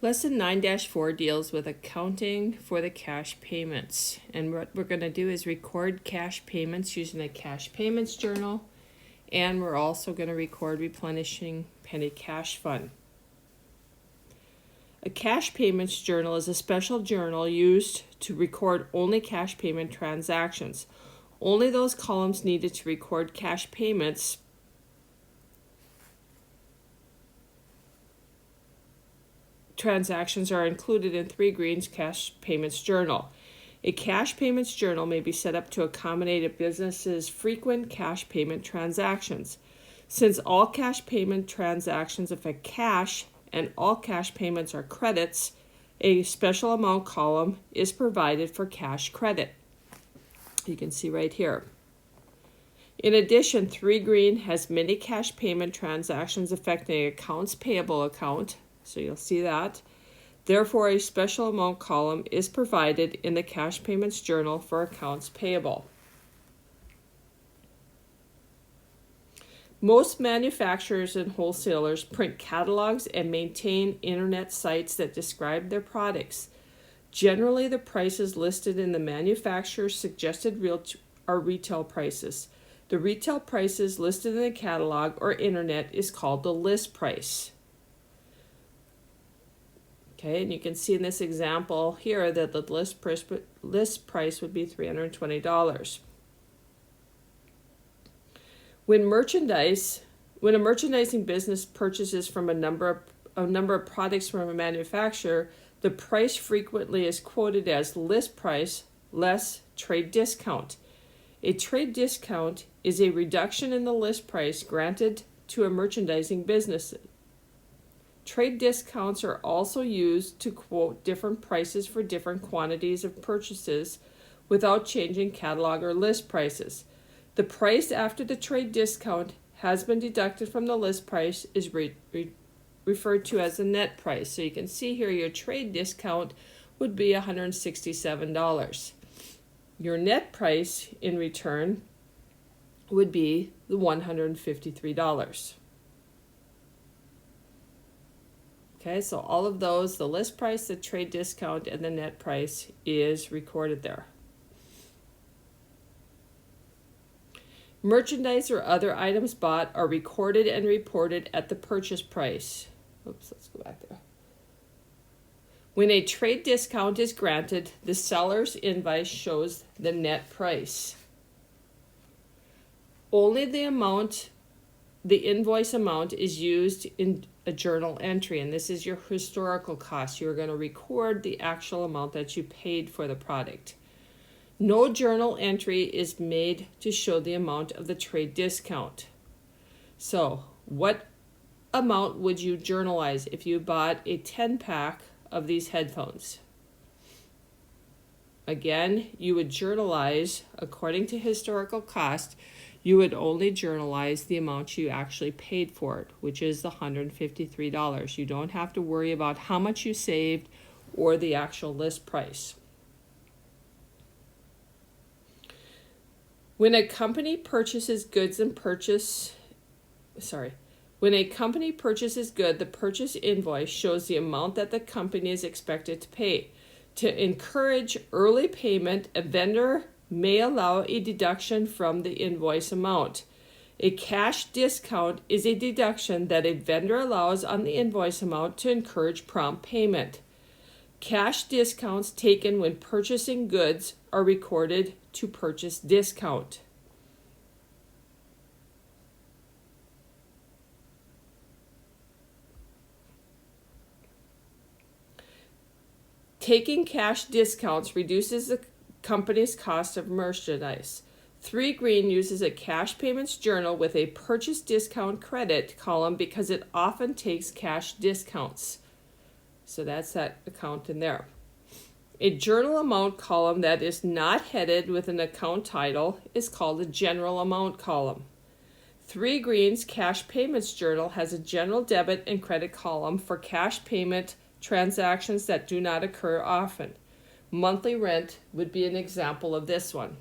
Lesson 9-4 deals with accounting for the cash payments. And what we're going to do is record cash payments using a cash payments journal. And we're also going to record replenishing penny cash fund. A cash payments journal is a special journal used to record only cash payment transactions. Only those columns needed to record cash payments transactions are included in 3 Green's Cash Payments Journal. A cash payments journal may be set up to accommodate a business's frequent cash payment transactions. Since all cash payment transactions affect cash and all cash payments are credits, a special amount column is provided for cash credit. You can see right here. In addition, 3 Green has many cash payment transactions affecting accounts payable account, so you'll see that. Therefore, a special amount column is provided in the cash payments journal for accounts payable. Most manufacturers and wholesalers print catalogs and maintain internet sites that describe their products. Generally, the prices listed in the manufacturer's suggested are retail prices. The retail prices listed in the catalog or internet is called the list price. Okay, and you can see in this example here that the list price would be $320. When a merchandising business purchases from a number of products from a manufacturer, the price frequently is quoted as list price less trade discount. A trade discount is a reduction in the list price granted to a merchandising business. Trade discounts are also used to quote different prices for different quantities of purchases without changing catalog or list prices. The price after the trade discount has been deducted from the list price is referred to as the net price. So you can see here your trade discount would be $167. Your net price in return would be the $153. Okay, so all of those, the list price, the trade discount, and the net price is recorded there. Merchandise or other items bought are recorded and reported at the purchase price. Oops, let's go back there. When a trade discount is granted, the seller's invoice shows the net price. Only the invoice amount is used in a journal entry, and this is your historical cost. You're going to record the actual amount that you paid for the product. No journal entry is made to show the amount of the trade discount. So, what amount would you journalize if you bought a 10-pack of these headphones? Again, you would journalize according to historical cost. You would only journalize the amount you actually paid for it, which is the $153. You don't have to worry about how much you saved or the actual list price. When a company purchases goods, the purchase invoice shows the amount that the company is expected to pay. To encourage early payment, a vendor may allow a deduction from the invoice amount. A cash discount is a deduction that a vendor allows on the invoice amount to encourage prompt payment. Cash discounts taken when purchasing goods are recorded to purchase discount. Taking cash discounts reduces the company's cost of merchandise. 3 Green uses a cash payments journal with a purchase discount credit column because it often takes cash discounts. So that's that account in there. A journal amount column that is not headed with an account title is called a general amount column. 3 Green's Cash Payments Journal has a general debit and credit column for cash payment transactions that do not occur often. Monthly rent would be an example of this one.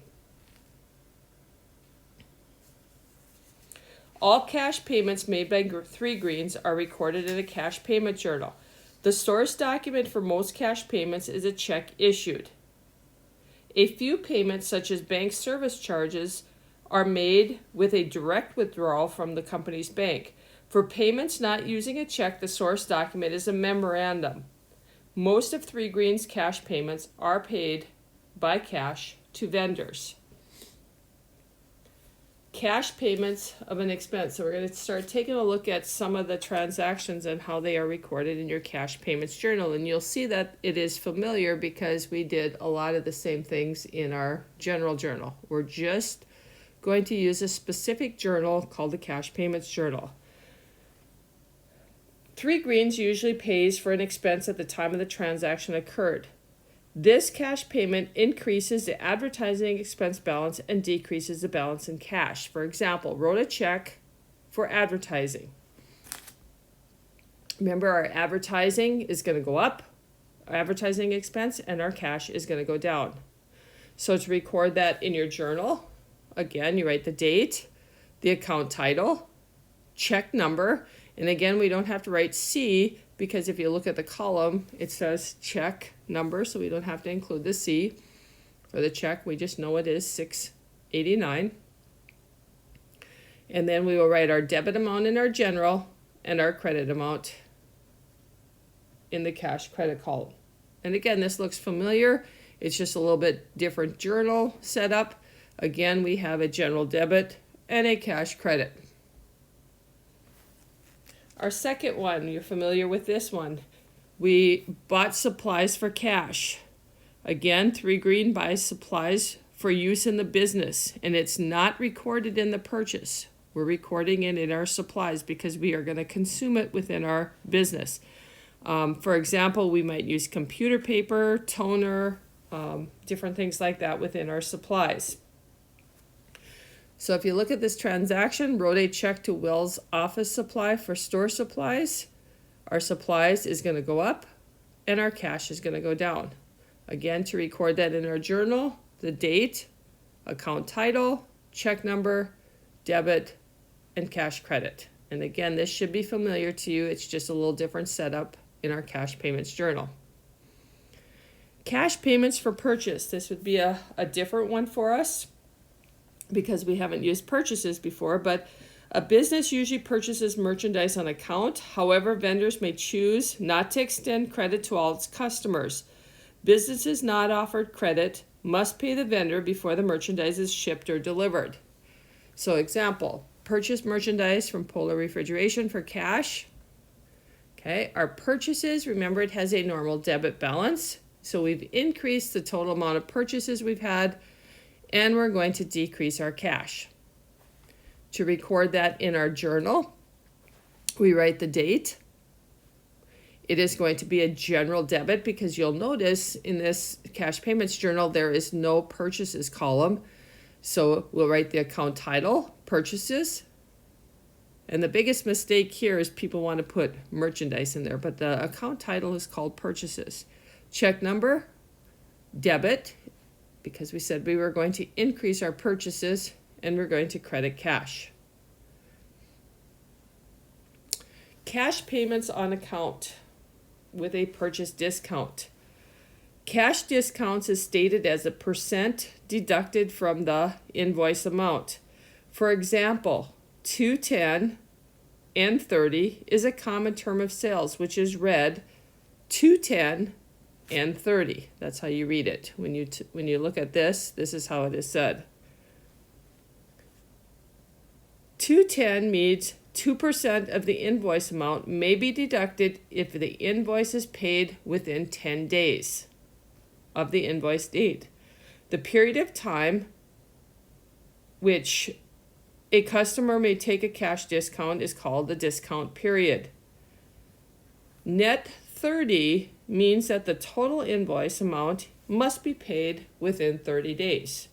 All cash payments made by 3 Greens are recorded in a cash payment journal. The source document for most cash payments is a check issued. A few payments, such as bank service charges, are made with a direct withdrawal from the company's bank. For payments not using a check, the source document is a memorandum. Most of 3 Green's cash payments are paid by cash to vendors. Cash payments of an expense. So we're going to start taking a look at some of the transactions and how they are recorded in your cash payments journal. And you'll see that it is familiar because we did a lot of the same things in our general journal. We're just going to use a specific journal called the cash payments journal. 3 Greens usually pays for an expense at the time of the transaction occurred. This cash payment increases the advertising expense balance and decreases the balance in cash. For example, wrote a check for advertising. Remember, our advertising is going to go up, our advertising expense, and our cash is going to go down. So to record that in your journal, again, you write the date, the account title, check number, and again, we don't have to write C because if you look at the column, it says check number, so we don't have to include the C for the check. We just know it is $6.89. And then we will write our debit amount in our general and our credit amount in the cash credit column. And again, this looks familiar. It's just a little bit different journal setup. Again, we have a general debit and a cash credit. Our second one, you're familiar with this one. We bought supplies for cash. Again, 3 Green buys supplies for use in the business, and it's not recorded in the purchase. We're recording it in our supplies because we are going to consume it within our business. For example, we might use computer paper, toner, different things like that within our supplies. So if you look at this transaction, wrote a check to Wells Office Supply for store supplies. Our supplies is going to go up and our cash is going to go down. Again, to record that in our journal, the date, account title, check number, debit, and cash credit. And again, this should be familiar to you. It's just a little different setup in our cash payments journal. Cash payments for purchase. This would be a different one for us, because we haven't used purchases before, but a business usually purchases merchandise on account. However, vendors may choose not to extend credit to all its customers. Businesses not offered credit must pay the vendor before the merchandise is shipped or delivered. So example, purchase merchandise from Polar Refrigeration for cash. Okay, our purchases, remember it has a normal debit balance. So we've increased the total amount of purchases we've had, and we're going to decrease our cash. To record that in our journal, we write the date. It is going to be a general debit because you'll notice in this cash payments journal, there is no purchases column. So we'll write the account title, purchases. And the biggest mistake here is people want to put merchandise in there, but the account title is called purchases. Check number, debit, because we said we were going to increase our purchases and we're going to credit cash. Cash payments on account with a purchase discount. Cash discounts is stated as a percent deducted from the invoice amount. For example, 210 and 30 is a common term of sales, which is read 210 and 30. That's how you read it. When you look at this is how it is said. 210 means 2% of the invoice amount may be deducted if the invoice is paid within 10 days of the invoice date. The period of time which a customer may take a cash discount is called the discount period. Net 30 means that the total invoice amount must be paid within 30 days.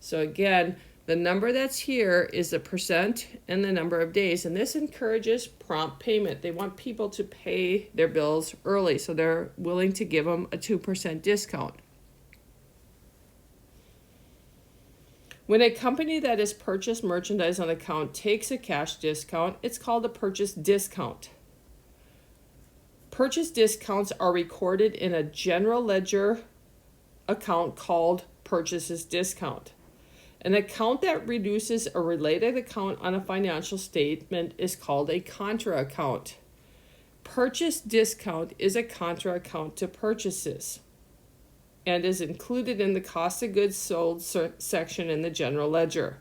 So again, the number that's here is the percent and the number of days, and this encourages prompt payment. They want people to pay their bills early, so they're willing to give them a 2% discount. When a company that has purchased merchandise on account takes a cash discount, it's called a purchase discount. Purchase discounts are recorded in a general ledger account called purchases discount. An account that reduces a related account on a financial statement is called a contra account. Purchase discount is a contra account to purchases and is included in the cost of goods sold section in the general ledger.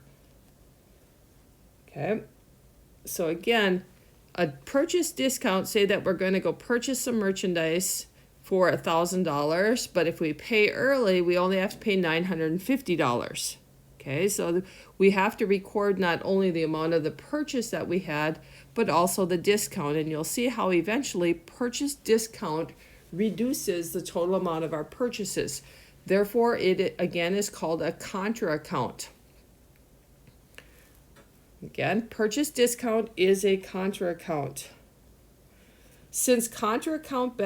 Okay, so again, a purchase discount, say that we're going to go purchase some merchandise for $1,000, but if we pay early, we only have to pay $950. Okay, so we have to record not only the amount of the purchase that we had, but also the discount. And you'll see how eventually purchase discount reduces the total amount of our purchases. Therefore, it again is called a contra account. Again, purchase discount is a contra account. Since contra accounts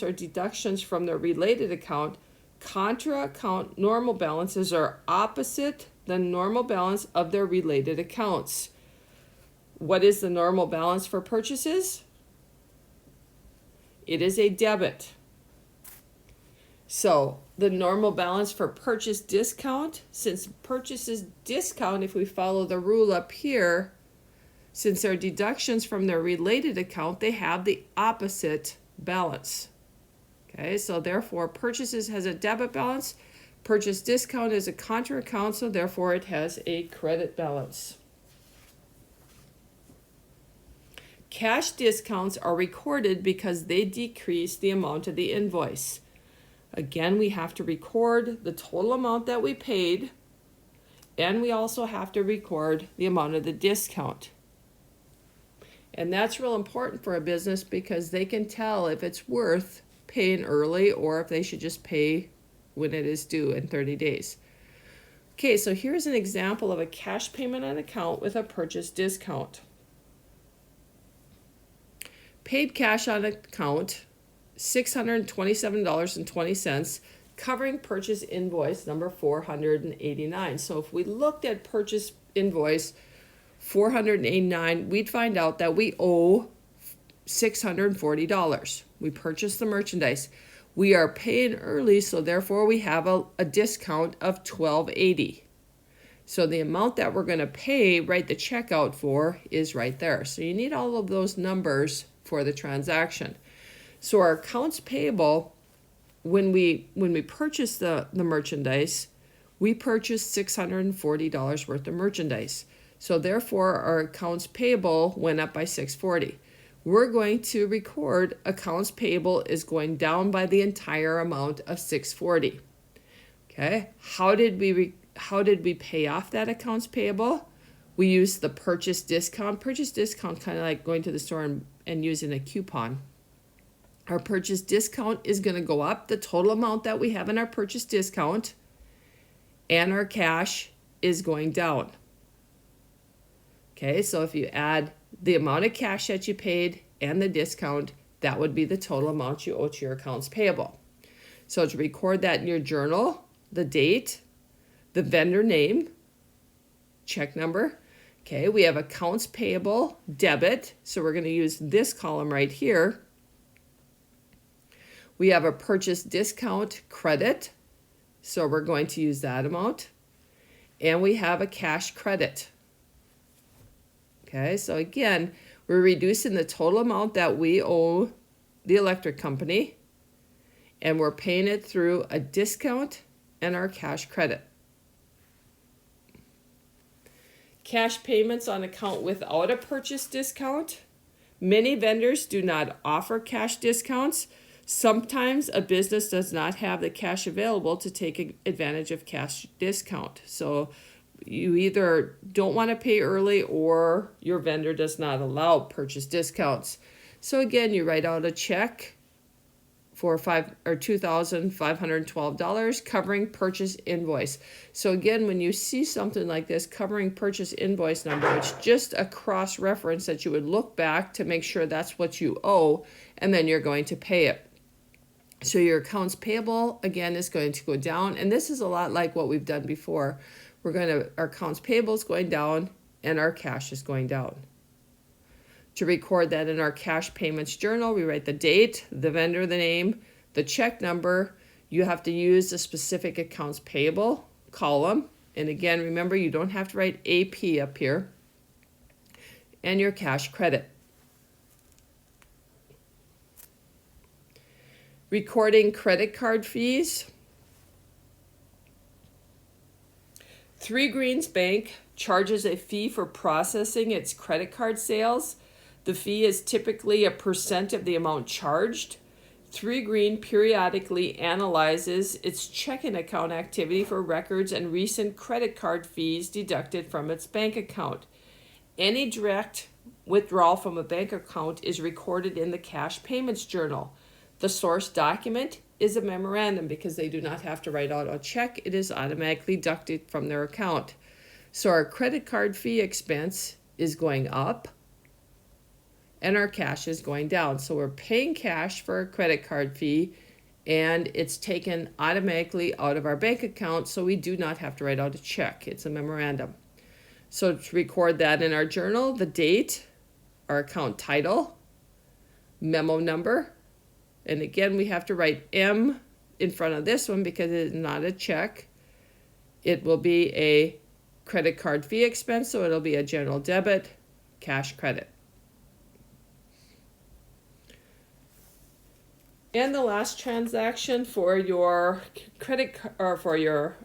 are deductions from the related account, contra account normal balances are opposite the normal balance of their related accounts. What is the normal balance for purchases? It is a debit. So the normal balance for purchase discount, since purchases discount, if we follow the rule up here, since they're deductions from their related account, they have the opposite balance. Okay, so therefore purchases has a debit balance, purchase discount is a contra account, so therefore it has a credit balance. Cash discounts are recorded because they decrease the amount of the invoice. Again, we have to record the total amount that we paid, and we also have to record the amount of the discount. And that's real important for a business because they can tell if it's worth paying early or if they should just pay when it is due in 30 days. Okay, so here's an example of a cash payment on account with a purchase discount. Paid cash on account, $627.20, covering purchase invoice number 489. So if we looked at purchase invoice 489, we'd find out that we owe $640. We purchased the merchandise. We are paying early, so therefore we have a discount of $12.80. So the amount that we're going to pay, write the check out for, is right there. So you need all of those numbers for the transaction. So our accounts payable, when we purchase the merchandise, we purchased $640 worth of merchandise. So therefore our accounts payable went up by $640. We're going to record accounts payable is going down by the entire amount of $640. Okay, how did we pay off that accounts payable? We used the purchase discount. Purchase discount, kind of like going to the store and using a coupon. Our purchase discount is going to go up the total amount that we have in our purchase discount, and our cash is going down. Okay, so if you add the amount of cash that you paid and the discount, that would be the total amount you owe to your accounts payable. So to record that in your journal, the date, the vendor name, check number. Okay, we have accounts payable, debit, so we're going to use this column right here. We have a purchase discount, credit, so we're going to use that amount. And we have a cash credit. Okay, so again, we're reducing the total amount that we owe the electric company, and we're paying it through a discount and our cash credit. Cash payments on account without a purchase discount. Many vendors do not offer cash discounts. Sometimes a business does not have the cash available to take advantage of cash discount. So you either don't want to pay early or your vendor does not allow purchase discounts. So again, you write out a check for $2,512 covering purchase invoice. So again, when you see something like this covering purchase invoice number, it's just a cross reference that you would look back to make sure that's what you owe, and then you're going to pay it. So your accounts payable again is going to go down, and this is a lot like what we've done before. Our accounts payable is going down and our cash is going down. To record that in our cash payments journal, we write the date, the vendor, the name, the check number. You have to use the specific accounts payable column. And again, remember, you don't have to write AP up here. And your cash credit. Recording credit card fees. 3 Greens Bank charges a fee for processing its credit card sales. The fee is typically a % of the amount charged. 3 Green periodically analyzes its checking account activity for records and recent credit card fees deducted from its bank account. Any direct withdrawal from a bank account is recorded in the cash payments journal. The source document is a memorandum because they do not have to write out a check. It is automatically deducted from their account. So our credit card fee expense is going up and our cash is going down. So we're paying cash for a credit card fee and it's taken automatically out of our bank account, so we do not have to write out a check. It's a memorandum. So to record that in our journal, the date, our account title, memo number, and again we have to write M in front of this one because it is not a check. It will be a credit card fee expense, so it'll be a general debit, cash credit. And the last transaction for your for your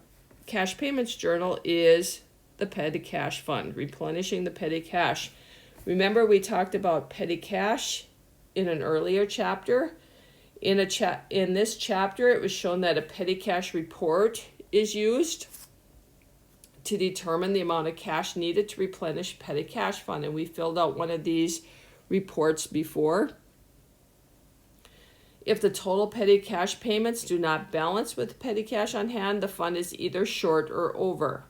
cash payments journal is the petty cash fund, replenishing the petty cash. Remember, we talked about petty cash in an earlier chapter. In this chapter, it was shown that a petty cash report is used to determine the amount of cash needed to replenish petty cash fund, and we filled out one of these reports before. If the total petty cash payments do not balance with petty cash on hand, the fund is either short or over.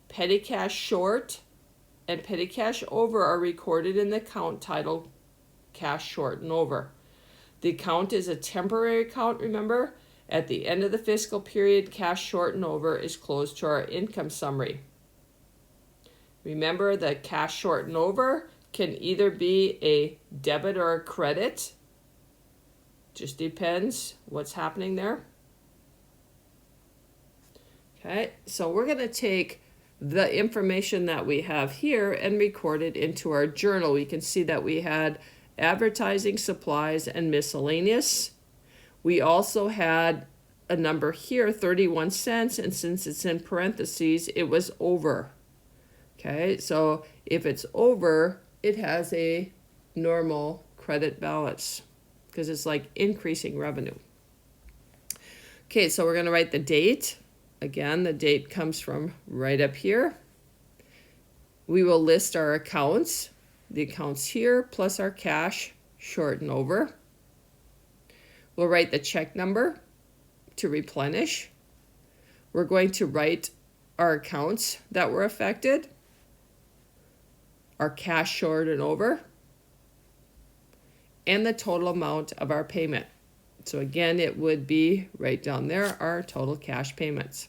Petty cash short and petty cash over are recorded in the account titled cash short and over. The account is a temporary account, remember? At the end of the fiscal period, cash short and over is closed to our income summary. Remember that cash short and over can either be a debit or a credit. Just depends what's happening there. Okay, so we're going to take the information that we have here and record it into our journal. We can see that we had advertising, supplies, and miscellaneous. We also had a number here, 31 cents, and since it's in parentheses, it was over. Okay, so if it's over, it has a normal credit balance because it's like increasing revenue. Okay, so we're going to write the date. Again, the date comes from right up here. We will list our accounts. The accounts here plus our cash short and over. We'll write the check number to replenish. We're going to write our accounts that were affected, our cash short and over, and the total amount of our payment. So again, it would be right down there, our total cash payments.